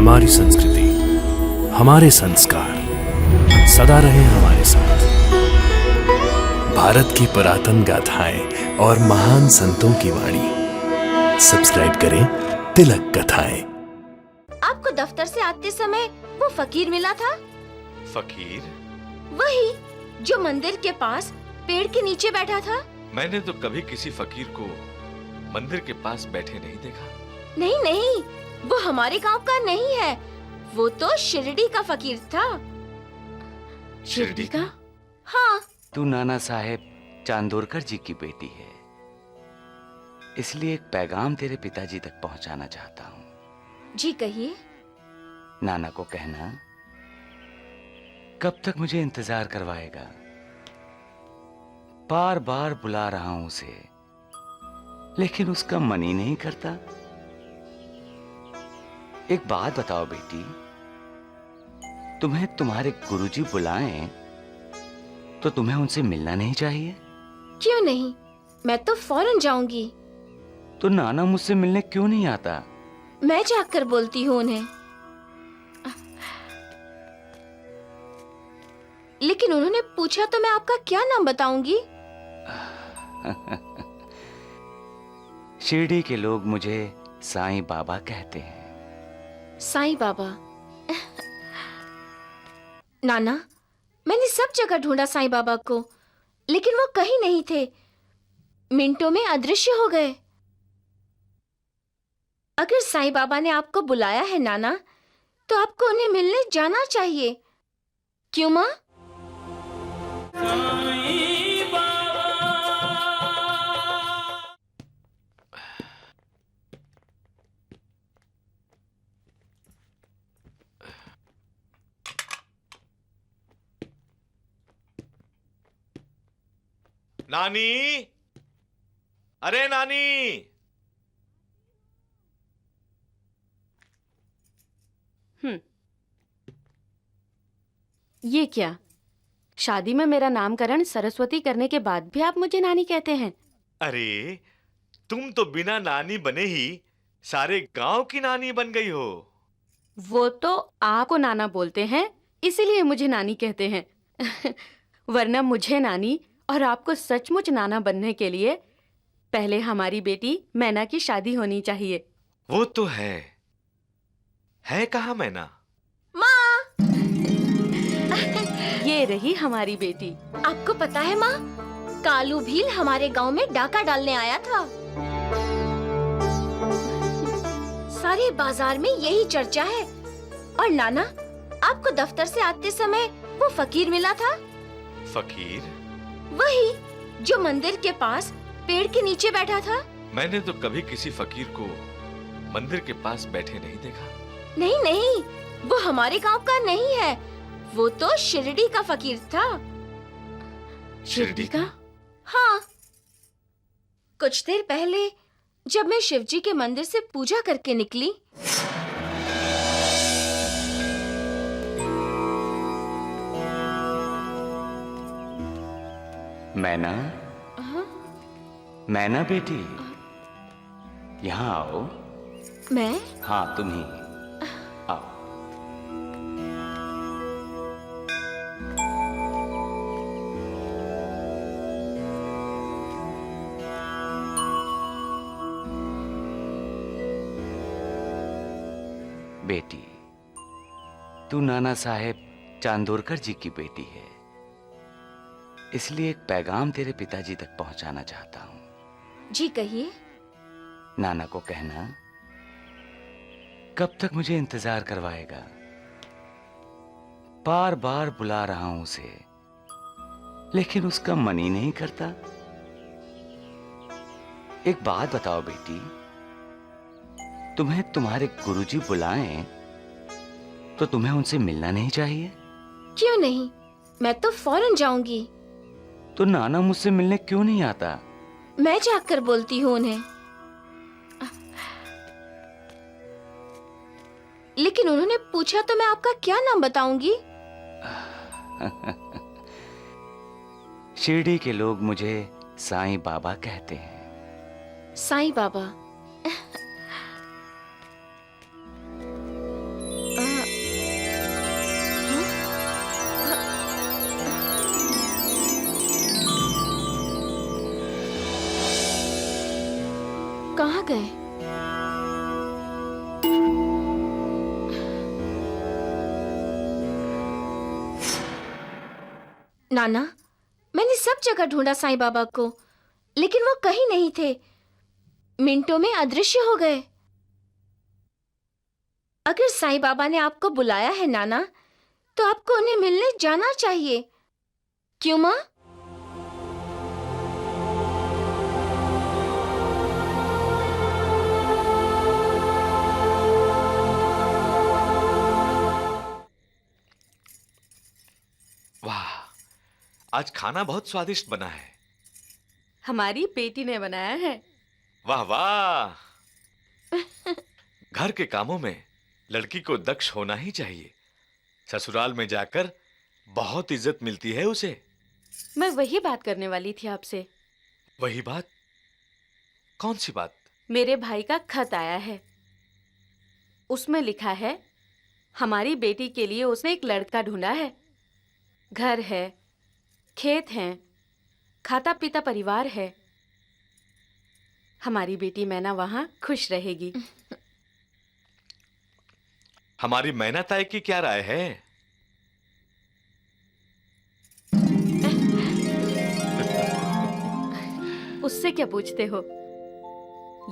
हमारी संस्कृति, हमारे संस्कार सदा रहे हमारे साथ। भारत की पुरातन गाथाएं और महान संतों की वाणी। सब्सक्राइब करें तिलक कथाएं। आपको दफ्तर से आते समय वो फकीर मिला था? फकीर? वही जो मंदिर के पास पेड़ के नीचे बैठा था। मैंने तो कभी किसी फकीर को मंदिर के पास बैठे नहीं देखा। नहीं नहीं, वो हमारे गांव का नहीं है, वो तो शिरडी का फकीर था। शिरडी का? हाँ। तू नाना साहेब चांदोरकर जी की बेटी है, इसलिए एक पैगाम तेरे पिताजी तक पहुंचाना चाहता हूं। जी कहिए। नाना को कहना कब तक मुझे इंतजार करवाएगा। बार बार बुला रहा हूं उसे, लेकिन उसका मन ही नहीं करता। एक बात बताओ बेटी, तुम्हें तुम्हारे गुरुजी बुलाएं तो तुम्हें उनसे मिलना नहीं चाहिए? क्यों नहीं, मैं तो फौरन जाऊंगी। तो नाना मुझसे मिलने क्यों नहीं आता? मैं जाकर बोलती हूँ उन्हें। लेकिन उन्होंने पूछा तो मैं आपका क्या नाम बताऊंगी? शिरडी के लोग मुझे साईं बाबा कहते हैं। साईं बाबा? नाना, मैंने सब जगह ढूंढा साईं बाबा को, लेकिन वो कहीं नहीं थे। मिनटों में अदृश्य हो गए। अगर साईं बाबा ने आपको बुलाया है नाना, तो आपको उन्हें मिलने जाना चाहिए। क्यों माँ? नानी, अरे नानी। ये क्या? शादी में मेरा नामकरण सरस्वती करने के बाद भी आप मुझे नानी कहते हैं? अरे, तुम तो बिना नानी बने ही सारे गांव की नानी बन गई हो। वो तो आपको नाना बोलते हैं, इसीलिए मुझे नानी कहते हैं। वरना मुझे नानी और आपको सचमुच नाना बनने के लिए पहले हमारी बेटी मैना की शादी होनी चाहिए। वो तो है कहाँ मैना? माँ! ये रही हमारी बेटी। आपको पता है माँ, कालू भील हमारे गांव में डाका डालने आया था। सारे बाजार में यही चर्चा है। और नाना, आपको दफ्तर से आते समय वो फकीर मिला था? फकीर? वही जो मंदिर के पास पेड़ के नीचे बैठा था। मैंने तो कभी किसी फकीर को मंदिर के पास बैठे नहीं देखा। नहीं नहीं, वो हमारे गांव का नहीं है, वो तो शिरडी का फकीर था। शिरडी का? हाँ। कुछ देर पहले जब मैं शिवजी के मंदिर से पूजा करके निकली, मैना, मैना बेटी, यहाँ आओ। मैं? हाँ, तुम ही आओ। बेटी, तू नाना साहेब चांदोरकर जी की बेटी है, इसलिए एक पैगाम तेरे पिताजी तक पहुंचाना चाहता हूं। जी कहिए। नाना को कहना कब तक मुझे इंतजार करवाएगा। बार बार बुला रहा हूं उसे, लेकिन उसका मन ही नहीं करता। एक बात बताओ बेटी, तुम्हें तुम्हारे गुरुजी बुलाएं तो तुम्हें उनसे मिलना नहीं चाहिए? क्यों नहीं, मैं तो फौरन जाऊंगी। तो नाना मुझसे मिलने क्यों नहीं आता? मैं जाकर बोलती हूँ उन्हें। लेकिन उन्होंने पूछा तो मैं आपका क्या नाम बताऊंगी? शिरडी के लोग मुझे साईं बाबा कहते हैं। साईं बाबा? कहाँ गए? नाना, मैंने सब जगह ढूंढा साईं बाबा को, लेकिन वो कहीं नहीं थे। मिनटों में अदृश्य हो गए। अगर साईं बाबा ने आपको बुलाया है नाना, तो आपको उन्हें मिलने जाना चाहिए। क्यों माँ? वाह, आज खाना बहुत स्वादिष्ट बना है। हमारी बेटी ने बनाया है। वाह वाह। घर के कामों में लड़की को दक्ष होना ही चाहिए। ससुराल में जाकर बहुत इज्जत मिलती है उसे। मैं वही बात करने वाली थी आपसे। वही बात? कौन सी बात? मेरे भाई का खत आया है। उसमें लिखा है, हमारी बेटी के लिए उसने एक लड़का ढूंढा है। घर है, खेत हैं, खाता पीता परिवार है। हमारी बेटी मैना वहां खुश रहेगी। हमारी मैना ताई की क्या राय है? उससे क्या पूछते हो?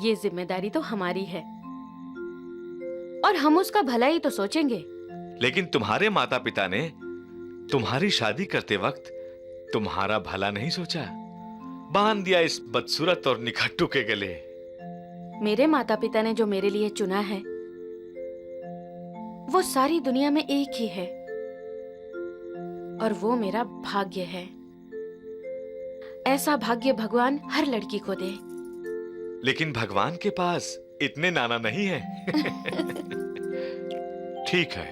ये जिम्मेदारी तो हमारी है और हम उसका भला ही तो सोचेंगे। लेकिन तुम्हारे माता पिता ने तुम्हारी शादी करते वक्त तुम्हारा भला नहीं सोचा, बांध दिया इस बदसूरत और निखट्टू के गले। मेरे माता पिता ने जो मेरे लिए चुना है वो सारी दुनिया में एक ही है और वो मेरा भाग्य है। ऐसा भाग्य भगवान हर लड़की को दे। लेकिन भगवान के पास इतने नाना नहीं है। ठीक है,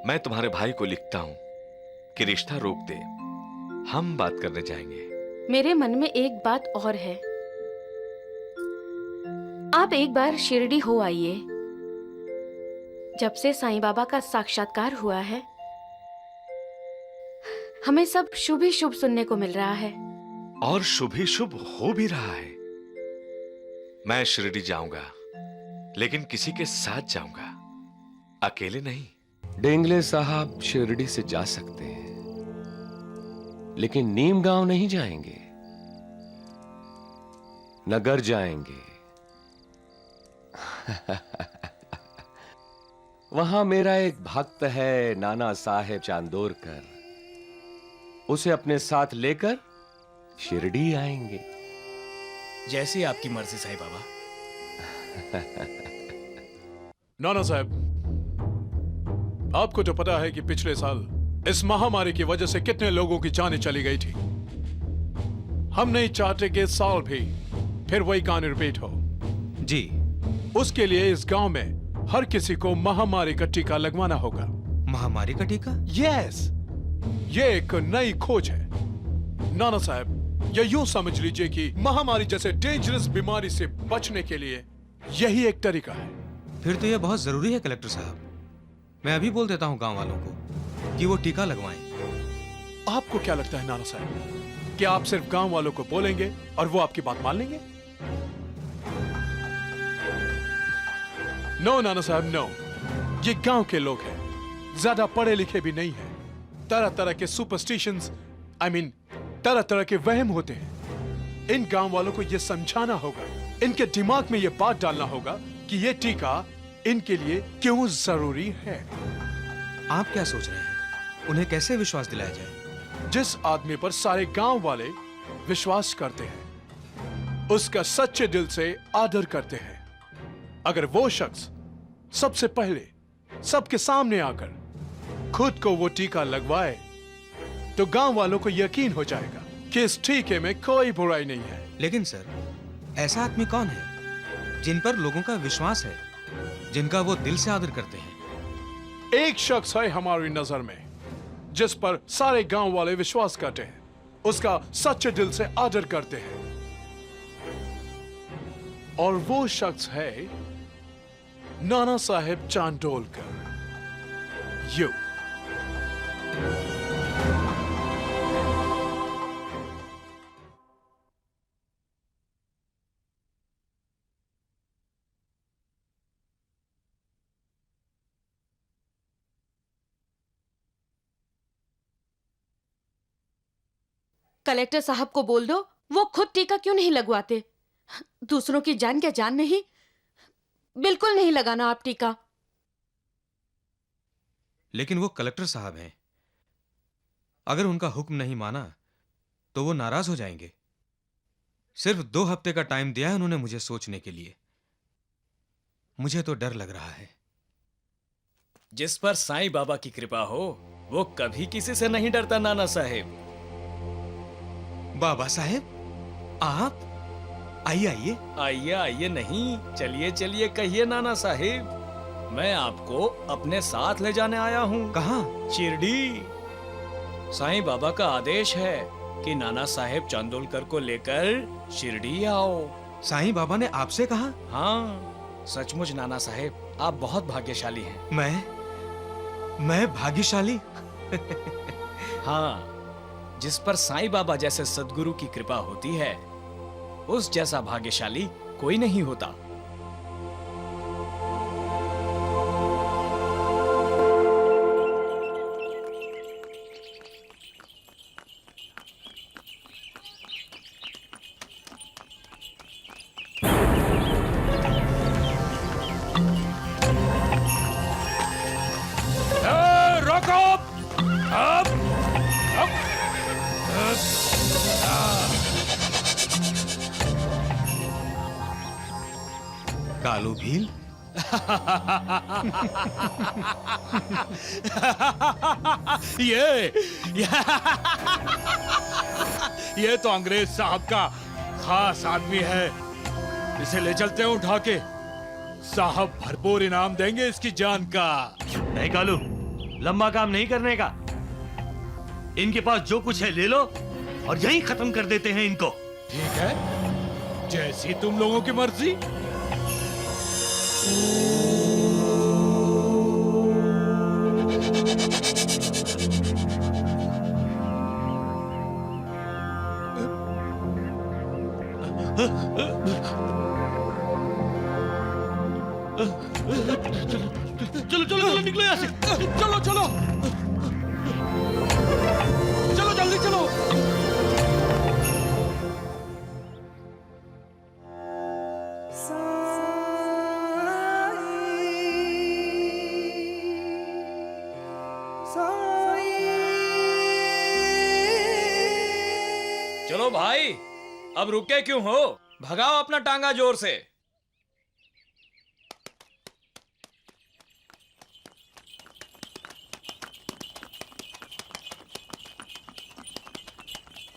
मैं तुम्हारे भाई को लिखता हूं कि रिश्ता रोक दे, हम बात करने जाएंगे। मेरे मन में एक बात और है। आप एक बार शिरडी हो आइए। जब से साईं बाबा का साक्षात्कार हुआ है, हमें सब शुभ ही शुभ सुनने को मिल रहा है। और शुभ ही शुभ हो भी रहा है। मैं शिरडी जाऊंगा, लेकिन किसी के साथ जाऊंगा, अकेले नहीं। डेंगले साहब शिरडी से जा सकते हैं, लेकिन नीम गांव नहीं जाएंगे। नगर जाएंगे। वहां मेरा एक भक्त है, नाना साहेब चांदोरकर। उसे अपने साथ लेकर शिरडी आएंगे। जैसी आपकी मर्जी साईं बाबा। नाना साहब, आपको तो पता है कि पिछले साल इस महामारी की वजह से कितने लोगों की जानें चली गई थी। हम नहीं चाहते कि इस साल भी फिर वही कहानी रिपीट हो। जी। उसके लिए इस गांव में हर किसी को महामारी का टीका लगवाना होगा। महामारी का टीका? यस, ये एक नई खोज है। नाना साहब, ये यूं समझ लीजिए कि महामारी जैसे डेंजरस बीमारी से बचने के लिए यही एक तरीका है। फिर तो यह बहुत जरूरी है कलेक्टर साहब। मैं अभी बोल देता हूँ गांव वालों को कि वो टीका लगवाएं। आपको क्या लगता है नाना साहब, कि आप सिर्फ गांव वालों को बोलेंगे और वो आपकी बात मान लेंगे? नो नाना साहब, नो। ये गांव के लोग हैं, ज्यादा पढ़े लिखे भी नहीं हैं। तरह तरह के सुपरस्टिशंस, तरह तरह के वहम होते हैं। इन गांव वालों को यह समझाना होगा, इनके दिमाग में यह बात डालना होगा कि यह टीका इनके लिए क्यों जरूरी है। आप क्या सोच रहे हैं? उन्हें कैसे विश्वास दिलाया जाए? जिस आदमी पर सारे गांव वाले विश्वास करते हैं, उसका सच्चे दिल से आदर करते हैं। अगर वो शख्स सबसे पहले सबके सामने आकर खुद को वो टीका लगवाए, तो गांव वालों को यकीन हो जाएगा कि इस टीके में कोई बुराई नहीं है। लेकिन सर, ऐसा आदमी कौन है जिन पर लोगों का विश्वास है, जिनका वो दिल से आदर करते हैं? एक शख्स है हमारी नजर में जिस पर सारे गांव वाले विश्वास करते हैं, उसका सच्चे दिल से आदर करते हैं, और वो शख्स है नाना साहेब चांदोलकर। यू। कलेक्टर साहब को बोल दो वो खुद टीका क्यों नहीं लगवाते। दूसरों की जान क्या जान नहीं। बिल्कुल नहीं लगाना आप टीका। लेकिन वो कलेक्टर साहब हैं, अगर उनका हुक्म नहीं माना तो वो नाराज हो जाएंगे। सिर्फ 2 हफ्ते का टाइम दिया है उन्होंने मुझे सोचने के लिए। मुझे तो डर लग रहा है। जिस पर साईं बाबा की कृपा हो वो कभी किसी से नहीं डरता नाना साहेब। बाबा साहेब आप आइए आइए। आइए आइए नहीं, चलिए चलिए कहिए नाना साहेब। मैं आपको अपने साथ ले जाने आया हूँ। कहाँ? शिरडी। साईं बाबा का आदेश है कि नाना साहेब चांदोलकर को लेकर शिरडी आओ। साईं बाबा ने आपसे कहा? हाँ, सचमुच नाना साहेब आप बहुत भाग्यशाली हैं। मैं भाग्यशाली? हाँ, जिस पर साईं बाबा जैसे सद्गुरु की कृपा होती है उस जैसा भाग्यशाली कोई नहीं होता। कालू भील? ये तो अंग्रेज साहब का खास आदमी है। इसे ले चलते हैं उठा के। साहब भरपूर इनाम देंगे इसकी जान का। नहीं कालू, लंबा काम नहीं करने का। इनके पास जो कुछ है ले लो और यहीं खत्म कर देते हैं इनको। ठीक है, जैसी तुम लोगों की मर्जी। चलो चलो चलो निकलो यहाँ से। चलो चलो चलो जल्दी चलो। चलो भाई, अब रुके क्यों हो? भगाओ अपना टांगा जोर से।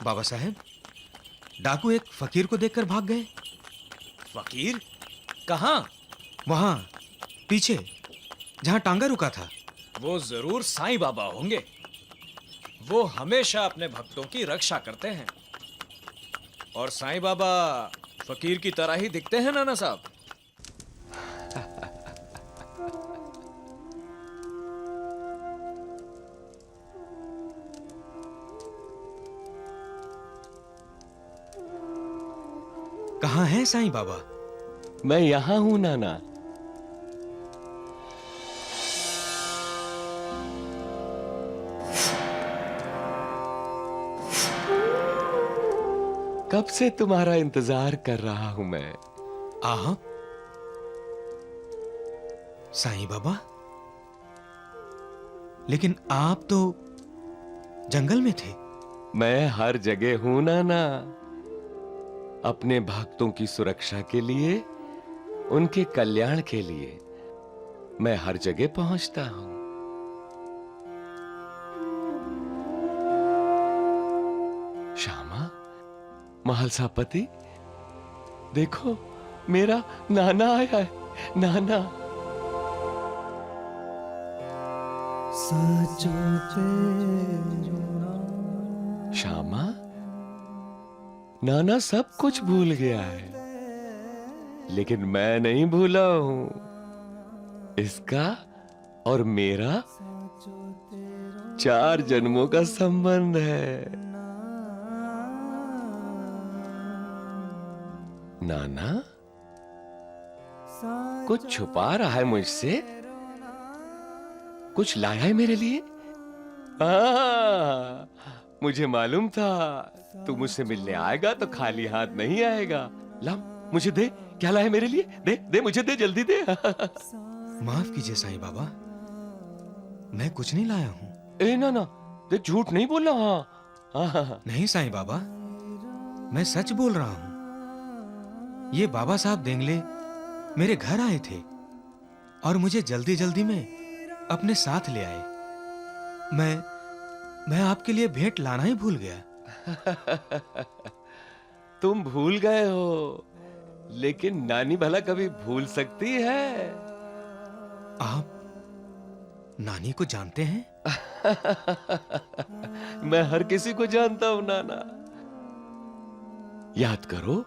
बाबा साहेब, डाकू एक फकीर को देखकर भाग गए। फकीर? कहाँ? वहां पीछे जहां टांगा रुका था। वो जरूर साईं बाबा होंगे। वो हमेशा अपने भक्तों की रक्षा करते हैं। और साईं बाबा फकीर की तरह ही दिखते हैं नाना साहब। कहाँ हैं साईं बाबा? मैं यहां हूं नाना। कब से तुम्हारा इंतजार कर रहा हूं मैं। आप? साईं बाबा? लेकिन आप तो जंगल में थे। मैं हर जगह हूं नाना, अपने भक्तों की सुरक्षा के लिए, उनके कल्याण के लिए मैं हर जगह पहुंचता हूं। श्यामा, महालसापति, देखो मेरा नाना आया है। नाना श्यामा, नाना सब कुछ भूल गया है, लेकिन मैं नहीं भूला हूं। इसका और मेरा 4 जन्मों का संबंध है। नाना कुछ छुपा रहा है मुझसे? कुछ लाया है मेरे लिए? मुझे मालूम था तू मुझसे मिलने आएगा तो खाली हाथ नहीं आएगा। ला मुझे दे, क्या लाए मेरे लिए? दे दे, मुझे दे, जल्दी दे। माफ कीजिए साईं बाबा, मैं कुछ नहीं लाया हूँ। ए ना ना, दे, झूठ नहीं बोलना। हाँ। नहीं साईं बाबा, मैं सच बोल रहा हूँ। ये बाबा साहब देंगले मेरे घर आए थे और मुझे जल्दी जल्दी में अपने साथ ले आए। मैं आपके लिए भेंट लाना ही भूल गया। तुम भूल गए हो, लेकिन नानी भला कभी भूल सकती है? आप नानी को जानते हैं? मैं हर किसी को जानता हूं नाना। याद करो,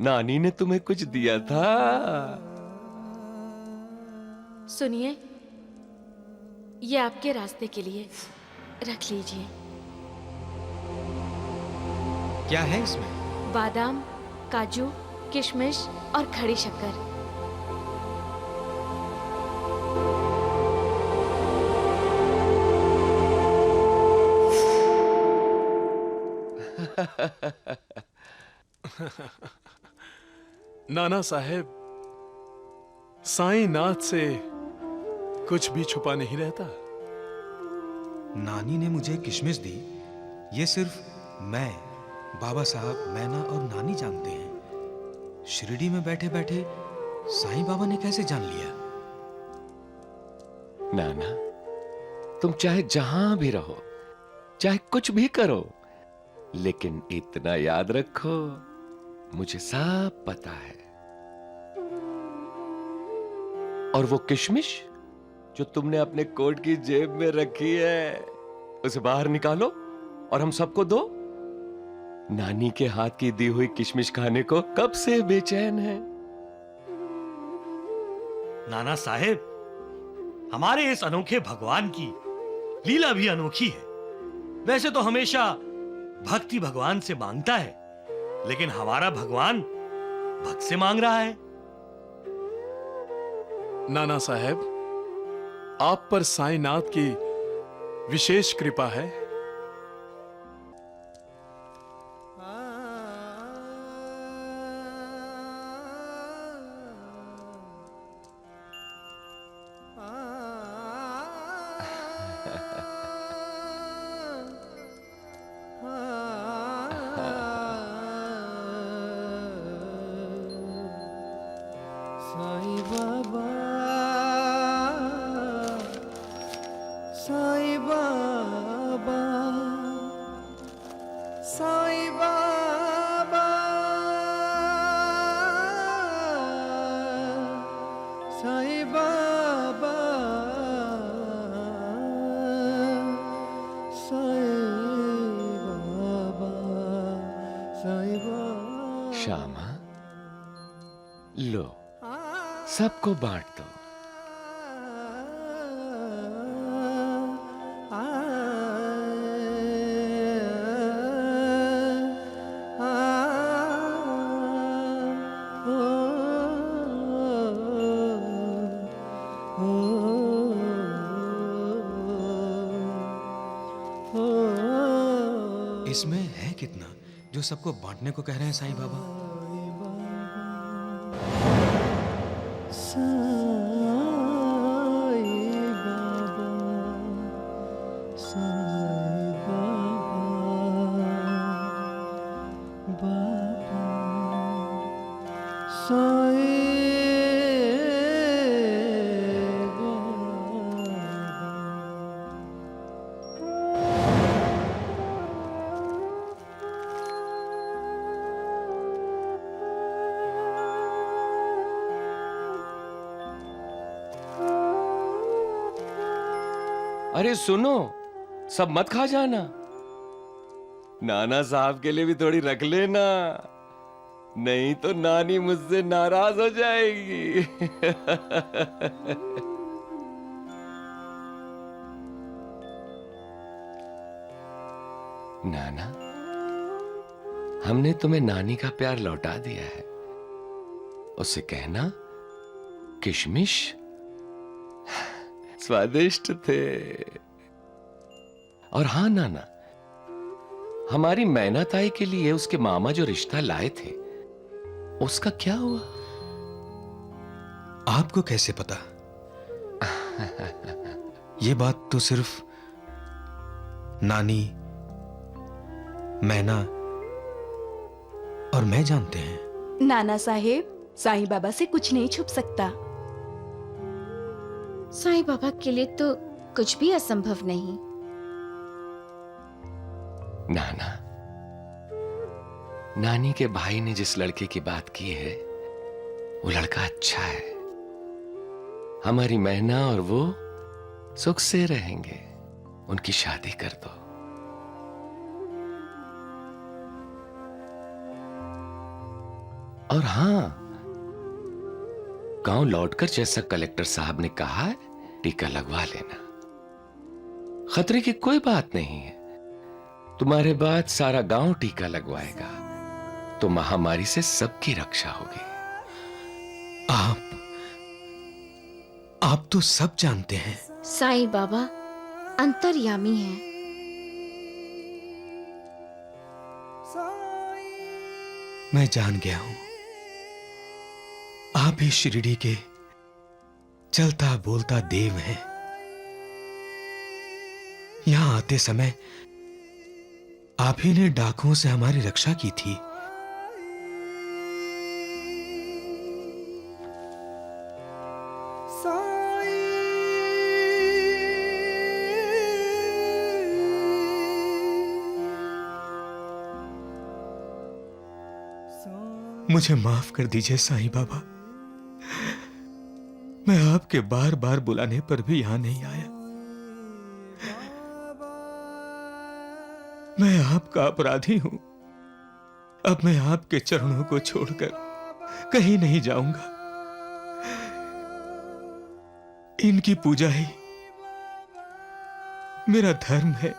नानी ने तुम्हें कुछ दिया था। सुनिए, ये आपके रास्ते के लिए, रख लीजिए। क्या है इसमें? बादाम, काजू, किशमिश और खड़ी शक्कर। नाना साहेब, साईं नाथ से कुछ भी छुपा नहीं रहता। नानी ने मुझे किशमिश दी, ये सिर्फ मैं, बाबा साहब, मैना और नानी जानते हैं। शिरडी में बैठे बैठे साईं बाबा ने कैसे जान लिया? नाना, तुम चाहे जहां भी रहो, चाहे कुछ भी करो, लेकिन इतना याद रखो, मुझे सब पता है। और वो किशमिश जो तुमने अपने कोट की जेब में रखी है, उसे बाहर निकालो और हम सबको दो। नानी के हाथ की दी हुई किशमिश खाने को कब से बेचैन है। नाना साहेब, हमारे इस अनोखे भगवान की लीला भी अनोखी है। वैसे तो हमेशा भक्ति भगवान से मांगता है, लेकिन हमारा भगवान भक्त से मांग रहा है। नाना साहेब, आप पर साईं नाथ की विशेष कृपा है। श्यामा, लो, सबको बांट दो। इसमें है कितना जो सबको बांटने को कह रहे हैं साईं बाबा? अरे सुनो, सब मत खा जाना। नाना साहब के लिए भी थोड़ी रख लेना, नहीं तो नानी मुझसे नाराज हो जाएगी। नाना, हमने तुम्हें नानी का प्यार लौटा दिया है। उसे कहना किशमिश स्वादिष्ट थे। और हाँ नाना, हमारी मैना ताई के लिए उसके मामा जो रिश्ता लाए थे उसका क्या हुआ? आपको कैसे पता? ये बात तो सिर्फ नानी, मैना और मैं जानते हैं। नाना साहेब, साईं बाबा से कुछ नहीं छुप सकता। साईं बाबा के लिए तो कुछ भी असंभव नहीं। नाना, नानी के भाई ने जिस लड़के की बात की है वो लड़का अच्छा है। हमारी मैना और वो सुख से रहेंगे। उनकी शादी कर दो। और हां, गांव लौटकर जैसा कलेक्टर साहब ने कहा है, टीका लगवा लेना। खतरे की कोई बात नहीं है। तुम्हारे बाद सारा गांव टीका लगवाएगा तो महामारी से सबकी रक्षा होगी। आप तो सब जानते हैं। साईं बाबा अंतर्यामी हैं। मैं जान गया हूं, आप ही शिरडी के चलता बोलता देव हैं। यहां आते समय आप ही ने डाकुओं से हमारी रक्षा की थी। मुझे माफ कर दीजिए साईं बाबा, मैं आपके बार बार बुलाने पर भी यहां नहीं आया। मैं आपका अपराधी हूं। अब मैं आपके चरणों को छोड़कर कहीं नहीं जाऊंगा। इनकी पूजा ही मेरा धर्म है।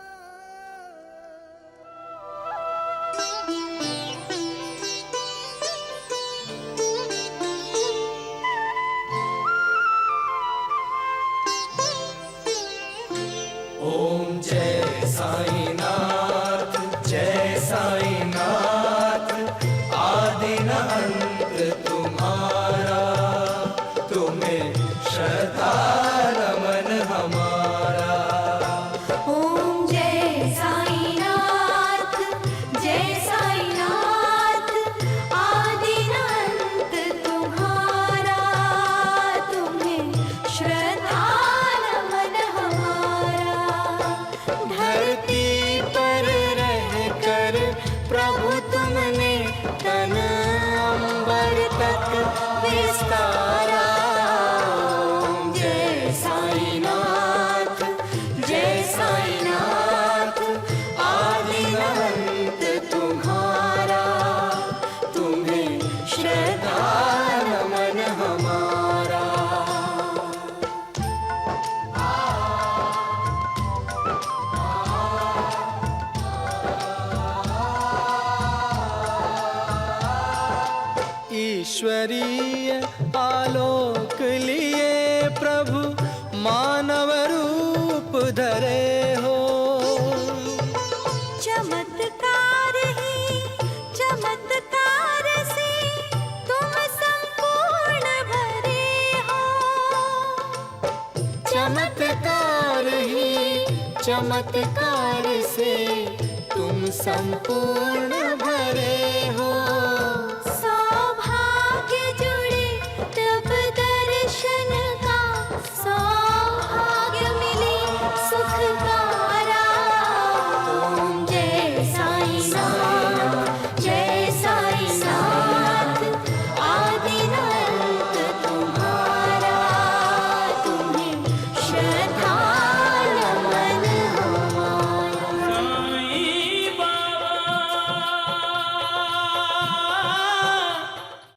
ईश्वरीय आलोक लिए प्रभु मानव रूप धरे हो। चमत्कार ही चमत्कार से तुम संपूर्ण भरे हो। चमत्कार ही चमत्कार से तुम संपूर्ण